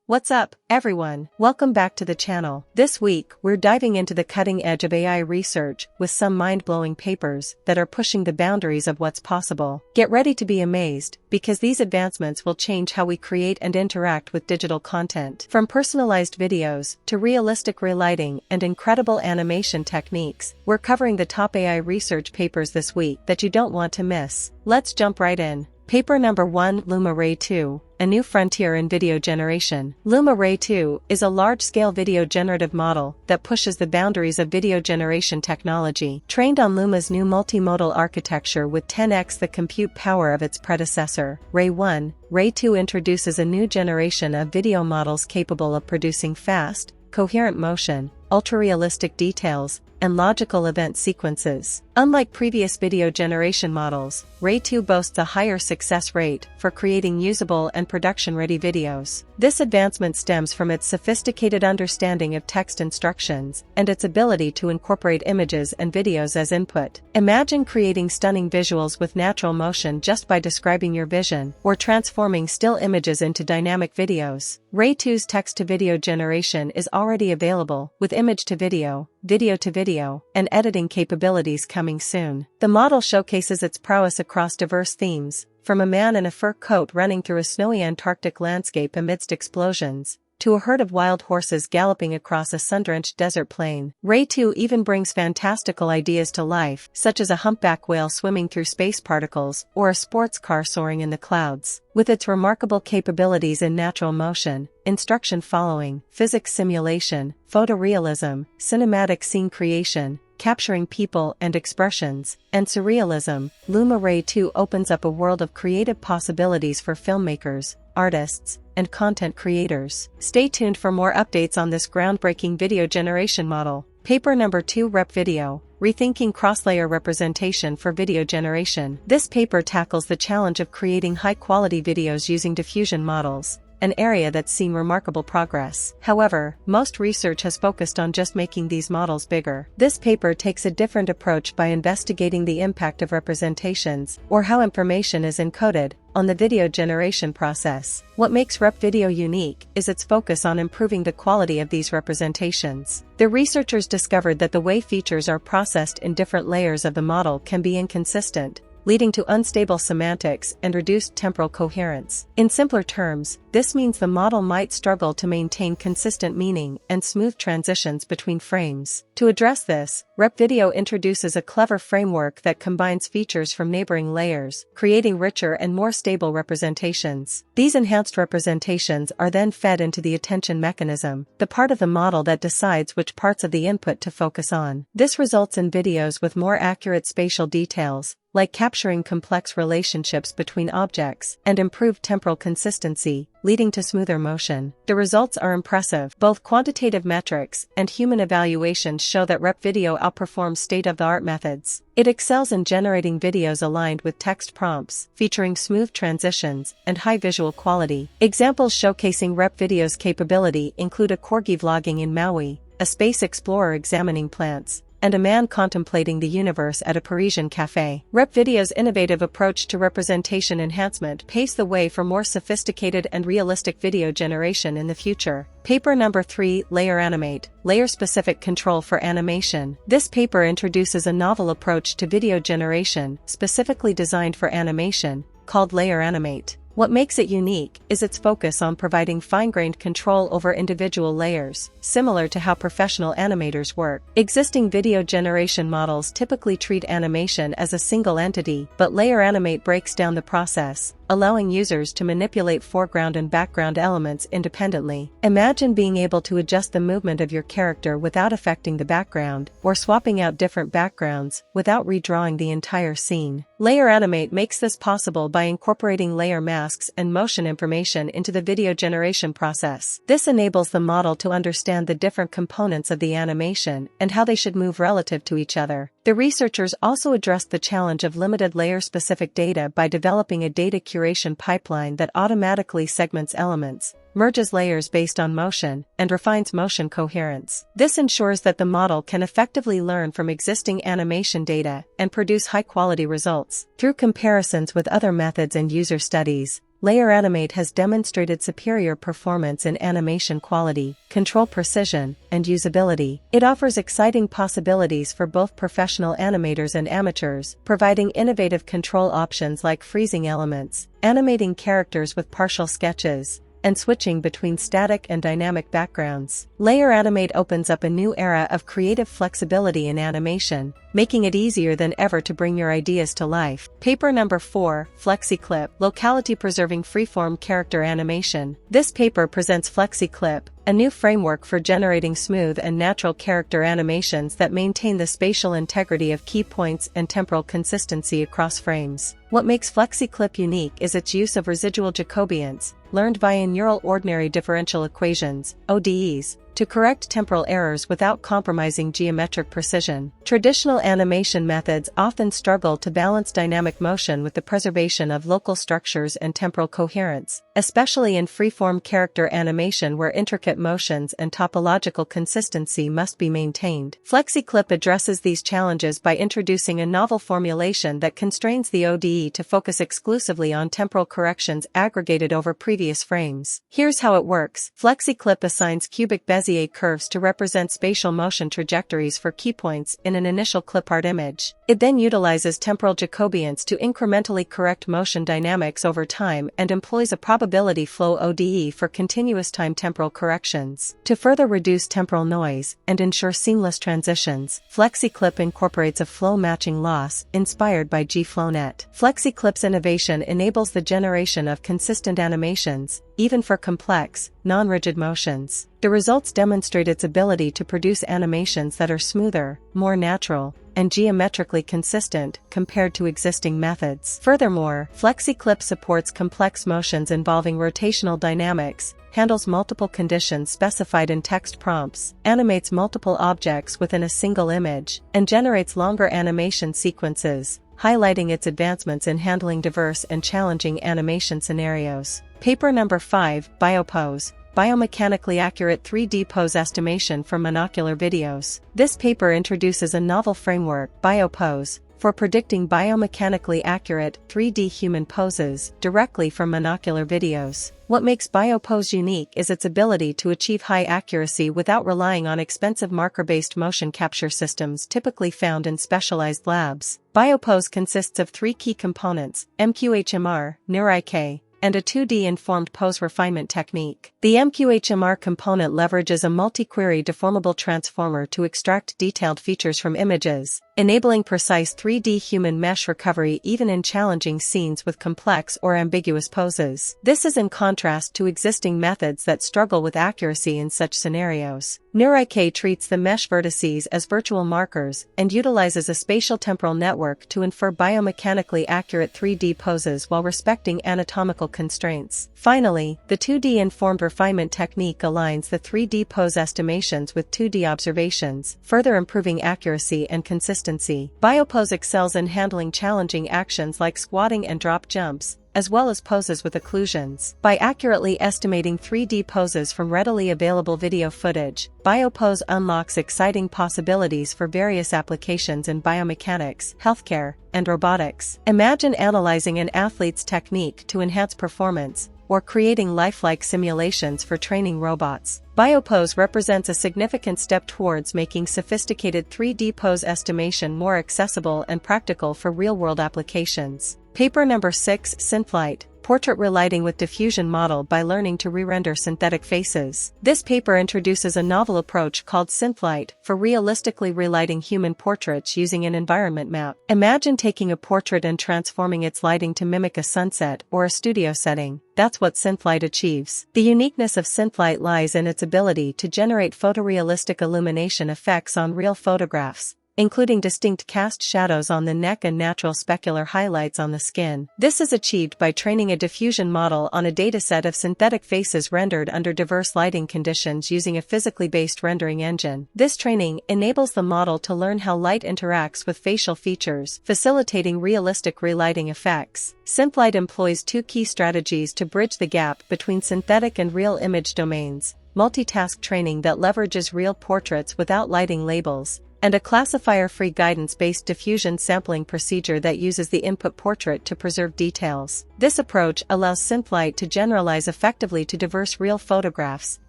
What's up, everyone? Welcome back to the channel. This week, we're diving into the cutting edge of AI research with some mind-blowing papers that are pushing the boundaries of what's possible. Get ready to be amazed, because these advancements will change how we create and interact with digital content. From personalized videos to realistic relighting and incredible animation techniques, we're covering the top AI research papers this week that you don't want to miss. Let's jump right in. Paper number 1, Luma Ray2, a new frontier in video generation. Luma Ray2 is a large-scale video generative model that pushes the boundaries of video generation technology. Trained on Luma's new multimodal architecture with 10x the compute power of its predecessor, Ray1, Ray2 introduces a new generation of video models capable of producing fast, coherent motion, ultra-realistic details, and logical event sequences. Unlike previous video generation models, Ray2 boasts a higher success rate for creating usable and production-ready videos. This advancement stems from its sophisticated understanding of text instructions and its ability to incorporate images and videos as input. Imagine creating stunning visuals with natural motion just by describing your vision, or transforming still images into dynamic videos. Ray2's text-to-video generation is already available, with image-to-video, video-to-video, and editing capabilities coming soon. The model showcases its prowess across diverse themes, from a man in a fur coat running through a snowy Antarctic landscape amidst explosions, to a herd of wild horses galloping across a sun-drenched desert plain. Ray2 even brings fantastical ideas to life, such as a humpback whale swimming through space particles or a sports car soaring in the clouds. With its remarkable capabilities in natural motion, instruction following, physics simulation, photorealism, cinematic scene creation, capturing people and expressions, and surrealism, Luma Ray2 opens up a world of creative possibilities for filmmakers, artists, and content creators. Stay tuned for more updates on this groundbreaking video generation model. Paper number 2, RepVideo, Rethinking Cross-Layer Representation for Video Generation. This paper tackles the challenge of creating high-quality videos using diffusion models, an area that's seen remarkable progress. However, most research has focused on just making these models bigger. This paper takes a different approach by investigating the impact of representations, or how information is encoded, on the video generation process. What makes RepVideo unique is its focus on improving the quality of these representations. The researchers discovered that the way features are processed in different layers of the model can be inconsistent, leading to unstable semantics and reduced temporal coherence. In simpler terms, this means the model might struggle to maintain consistent meaning and smooth transitions between frames. To address this, RepVideo introduces a clever framework that combines features from neighboring layers, creating richer and more stable representations. These enhanced representations are then fed into the attention mechanism, the part of the model that decides which parts of the input to focus on. This results in videos with more accurate spatial details, like capturing complex relationships between objects, and improved temporal consistency, leading to smoother motion. The results are impressive. Both quantitative metrics and human evaluations show that RepVideo outperforms state-of-the-art methods. It excels in generating videos aligned with text prompts, featuring smooth transitions and high visual quality. Examples showcasing RepVideo's capability include a corgi vlogging in Maui, a space explorer examining plants, and a man contemplating the universe at a Parisian cafe. RepVideo's innovative approach to representation enhancement paves the way for more sophisticated and realistic video generation in the future. Paper number 3, LayerAnimate, Layer-Specific Control for Animation. This paper introduces a novel approach to video generation, specifically designed for animation, called LayerAnimate. What makes it unique is its focus on providing fine-grained control over individual layers, similar to how professional animators work. Existing video generation models typically treat animation as a single entity, but LayerAnimate breaks down the process, allowing users to manipulate foreground and background elements independently. Imagine being able to adjust the movement of your character without affecting the background, or swapping out different backgrounds without redrawing the entire scene. LayerAnimate makes this possible by incorporating layer masks and motion information into the video generation process. This enables the model to understand the different components of the animation and how they should move relative to each other. The researchers also addressed the challenge of limited layer-specific data by developing a data curation pipeline that automatically segments elements, merges layers based on motion, and refines motion coherence. This ensures that the model can effectively learn from existing animation data and produce high-quality results. Through comparisons with other methods and user studies, LayerAnimate has demonstrated superior performance in animation quality, control precision, and usability. It offers exciting possibilities for both professional animators and amateurs, providing innovative control options like freezing elements, animating characters with partial sketches, and switching between static and dynamic backgrounds. LayerAnimate opens up a new era of creative flexibility in animation, making it easier than ever to bring your ideas to life. Paper number 4, FlexiClip, Locality-Preserving Freeform Character Animation. This paper presents FlexiClip, a new framework for generating smooth and natural character animations that maintain the spatial integrity of key points and temporal consistency across frames. What makes FlexiClip unique is its use of residual Jacobians, learned via neural ordinary differential equations, ODEs, to correct temporal errors without compromising geometric precision. Traditional animation methods often struggle to balance dynamic motion with the preservation of local structures and temporal coherence, especially in freeform character animation where intricate motions and topological consistency must be maintained. FlexiClip addresses these challenges by introducing a novel formulation that constrains the ODE to focus exclusively on temporal corrections aggregated over previous frames. Here's how it works. FlexiClip assigns cubic Bezier curves to represent spatial motion trajectories for key points in an initial clipart image. It then utilizes temporal Jacobians to incrementally correct motion dynamics over time and employs a probability flow ODE for continuous time temporal corrections. To further reduce temporal noise and ensure seamless transitions, FlexiClip incorporates a flow matching loss inspired by GFlowNet. FlexiClip's innovation enables the generation of consistent animations, even for complex, non-rigid motions. The results demonstrate its ability to produce animations that are smoother, more natural, and geometrically consistent compared to existing methods. Furthermore, FlexiClip supports complex motions involving rotational dynamics, handles multiple conditions specified in text prompts, animates multiple objects within a single image, and generates longer animation sequences, highlighting its advancements in handling diverse and challenging animation scenarios. Paper number 5, BioPose, Biomechanically Accurate 3D Pose Estimation for Monocular Videos. This paper introduces a novel framework, BioPose, for predicting biomechanically accurate 3D human poses directly from monocular videos. What makes BioPose unique is its ability to achieve high accuracy without relying on expensive marker-based motion capture systems typically found in specialized labs. BioPose consists of 3 key components: MQHMR, NeurIK, and a 2D-informed pose refinement technique. The MQHMR component leverages a multi-query deformable transformer to extract detailed features from images, enabling precise 3D human mesh recovery even in challenging scenes with complex or ambiguous poses. This is in contrast to existing methods that struggle with accuracy in such scenarios. NeurIK treats the mesh vertices as virtual markers and utilizes a spatial temporal network to infer biomechanically accurate 3D poses while respecting anatomical constraints. Finally, the 2D-informed refinement technique aligns the 3D pose estimations with 2D observations, further improving accuracy and consistency. BioPose excels in handling challenging actions like squatting and drop jumps, as well as poses with occlusions. By accurately estimating 3D poses from readily available video footage, BioPose unlocks exciting possibilities for various applications in biomechanics, healthcare, and robotics. Imagine analyzing an athlete's technique to enhance performance, or creating lifelike simulations for training robots. BioPose represents a significant step towards making sophisticated 3D pose estimation more accessible and practical for real-world applications. Paper number 6, SynthLight, Portrait Relighting with Diffusion Model by Learning to Re-render Synthetic Faces. This paper introduces a novel approach called SynthLight for realistically relighting human portraits using an environment map. Imagine taking a portrait and transforming its lighting to mimic a sunset or a studio setting. That's what SynthLight achieves. The uniqueness of SynthLight lies in its ability to generate photorealistic illumination effects on real photographs, including distinct cast shadows on the neck and natural specular highlights on the skin. This is achieved by training a diffusion model on a dataset of synthetic faces rendered under diverse lighting conditions using a physically based rendering engine. This training enables the model to learn how light interacts with facial features, facilitating realistic relighting effects. SynthLight employs 2 key strategies to bridge the gap between synthetic and real image domains: multitask training that leverages real portraits without lighting labels, and a classifier-free guidance-based diffusion sampling procedure that uses the input portrait to preserve details. This approach allows SynthLight to generalize effectively to diverse real photographs,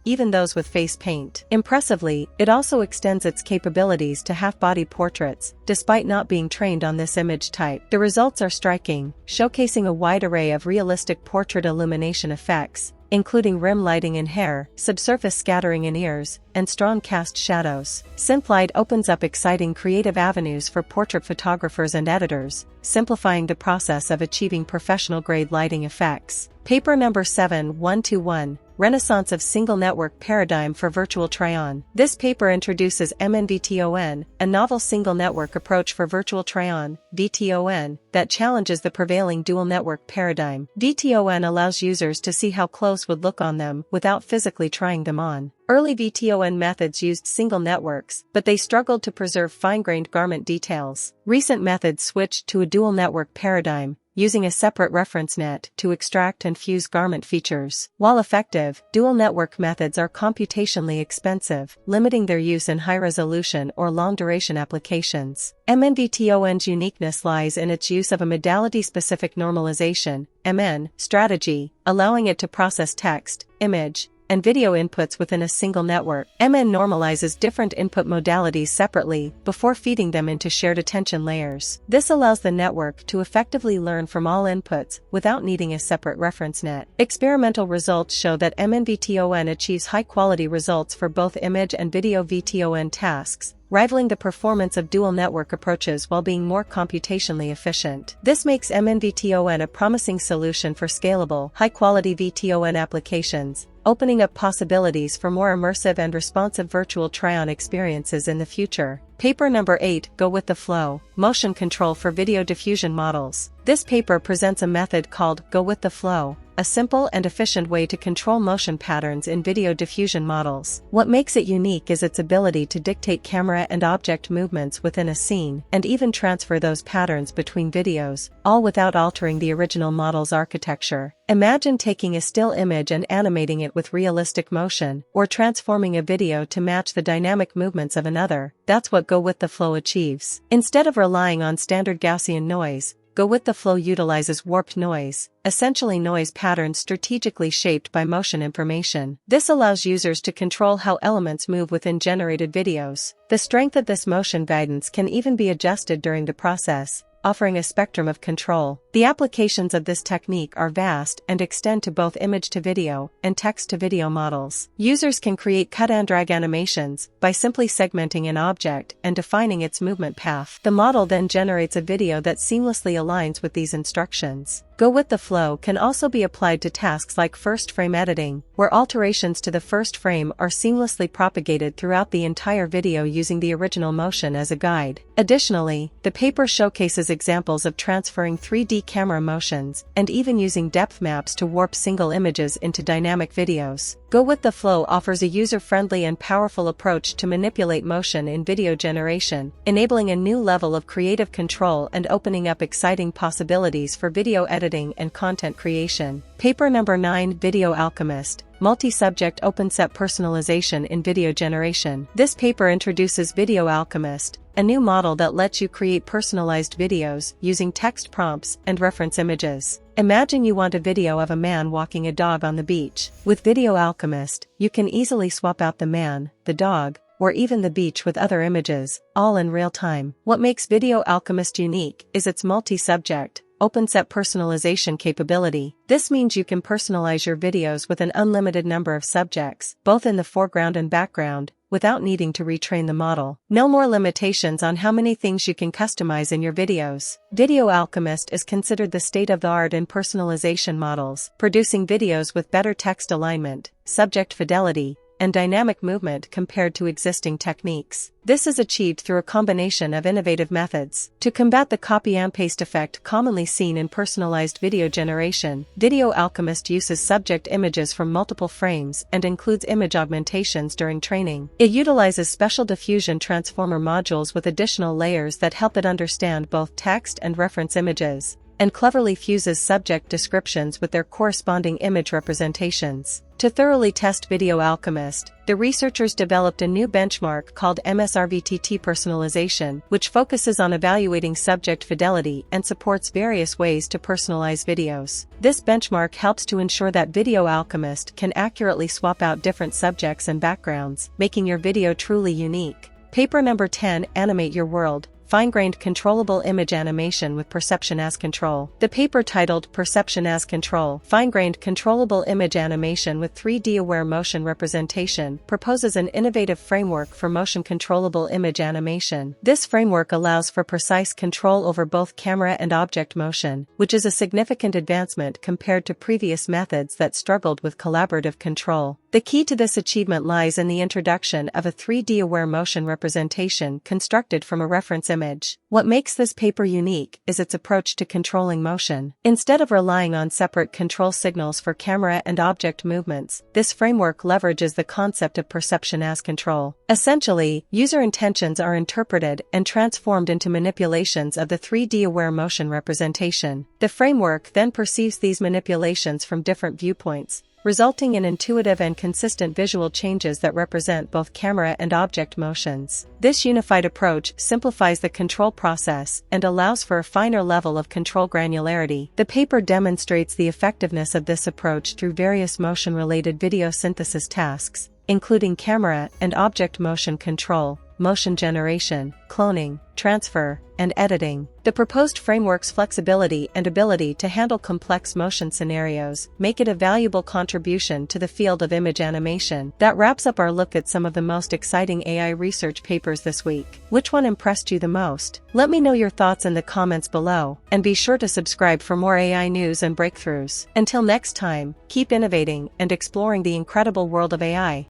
even those with face paint. Impressively, it also extends its capabilities to half-body portraits, despite not being trained on this image type. The results are striking, showcasing a wide array of realistic portrait illumination effects, including rim lighting in hair, subsurface scattering in ears, and strong cast shadows. SynthLight opens up exciting creative avenues for portrait photographers and editors, simplifying the process of achieving professional-grade lighting effects. Paper number 7121. Renaissance of Single Network Paradigm for Virtual Try-On. This paper introduces MN-VTON, a novel single network approach for virtual try-on, VTON, that challenges the prevailing dual network paradigm. VTON allows users to see how clothes would look on them without physically trying them on. Early VTON methods used single networks, but they struggled to preserve fine-grained garment details. Recent methods switched to a dual network paradigm, using a separate reference net to extract and fuse garment features. While effective, dual network methods are computationally expensive, limiting their use in high-resolution or long-duration applications. MN-VTON's uniqueness lies in its use of a modality-specific normalization (MN) strategy, allowing it to process text, image, and video inputs within a single network. MN normalizes different input modalities separately before feeding them into shared attention layers. This allows the network to effectively learn from all inputs without needing a separate reference net. Experimental results show that MN-VTON achieves high-quality results for both image and video VTON tasks, rivaling the performance of dual network approaches while being more computationally efficient. This makes MN-VTON a promising solution for scalable, high-quality VTON applications, opening up possibilities for more immersive and responsive virtual try-on experiences in the future. Paper number 8. Go with the Flow. Motion Control for Video Diffusion Models. This paper presents a method called Go with the Flow, a simple and efficient way to control motion patterns in video diffusion models. What makes it unique is its ability to dictate camera and object movements within a scene, and even transfer those patterns between videos, all without altering the original model's architecture. Imagine taking a still image and animating it with realistic motion, or transforming a video to match the dynamic movements of another. That's what Go with the Flow achieves. Instead of relying on standard Gaussian noise, Go with the Flow utilizes warped noise, essentially noise patterns strategically shaped by motion information. This allows users to control how elements move within generated videos. The strength of this motion guidance can even be adjusted during the process, offering a spectrum of control. The applications of this technique are vast and extend to both image-to-video and text-to-video models. Users can create cut-and-drag animations by simply segmenting an object and defining its movement path. The model then generates a video that seamlessly aligns with these instructions. Go with the Flow can also be applied to tasks like first-frame editing, where alterations to the first frame are seamlessly propagated throughout the entire video using the original motion as a guide. Additionally, the paper showcases examples of transferring 3D camera motions and even using depth maps to warp single images into dynamic videos. Go with the Flow offers a user-friendly and powerful approach to manipulate motion in video generation, enabling a new level of creative control and opening up exciting possibilities for video editing and content creation. Paper number 9. Video Alchemist. Multi-subject open-set personalization in video generation. This paper introduces Video Alchemist, a new model that lets you create personalized videos using text prompts and reference images. Imagine you want a video of a man walking a dog on the beach. With Video Alchemist, you can easily swap out the man, the dog, or even the beach with other images, all in real time. What makes Video Alchemist unique is its multi-subject, open-set personalization capability. This means you can personalize your videos with an unlimited number of subjects, both in the foreground and background, without needing to retrain the model. No more limitations on how many things you can customize in your videos. Video Alchemist is considered the state-of-the-art in personalization models, producing videos with better text alignment, subject fidelity, and dynamic movement compared to existing techniques. This is achieved through a combination of innovative methods. To combat the copy and paste effect commonly seen in personalized video generation, Video Alchemist uses subject images from multiple frames and includes image augmentations during training. It utilizes special diffusion transformer modules with additional layers that help it understand both text and reference images, and cleverly fuses subject descriptions with their corresponding image representations. To thoroughly test Video Alchemist, the researchers developed a new benchmark called MN-VTON personalization, which focuses on evaluating subject fidelity and supports various ways to personalize videos. This benchmark helps to ensure that Video Alchemist can accurately swap out different subjects and backgrounds, making your video truly unique. Paper number 10, Animate Your World. Fine-grained controllable image animation with perception as control. The paper titled Perception as Control, Fine-grained controllable image animation with 3D-aware motion representation proposes an innovative framework for motion-controllable image animation. This framework allows for precise control over both camera and object motion, which is a significant advancement compared to previous methods that struggled with collaborative control. The key to this achievement lies in the introduction of a 3D-aware motion representation constructed from a reference image. What makes this paper unique is its approach to controlling motion. Instead of relying on separate control signals for camera and object movements, this framework leverages the concept of perception as control. Essentially, user intentions are interpreted and transformed into manipulations of the 3D-aware motion representation. The framework then perceives these manipulations from different viewpoints, resulting in intuitive and consistent visual changes that represent both camera and object motions. This unified approach simplifies the control process and allows for a finer level of control granularity. The paper demonstrates the effectiveness of this approach through various motion-related video synthesis tasks, including camera and object motion control, motion generation, cloning, transfer, and editing. The proposed framework's flexibility and ability to handle complex motion scenarios make it a valuable contribution to the field of image animation. That wraps up our look at some of the most exciting AI research papers this week. Which one impressed you the most? Let me know your thoughts in the comments below, and be sure to subscribe for more AI news and breakthroughs. Until next time, keep innovating and exploring the incredible world of AI.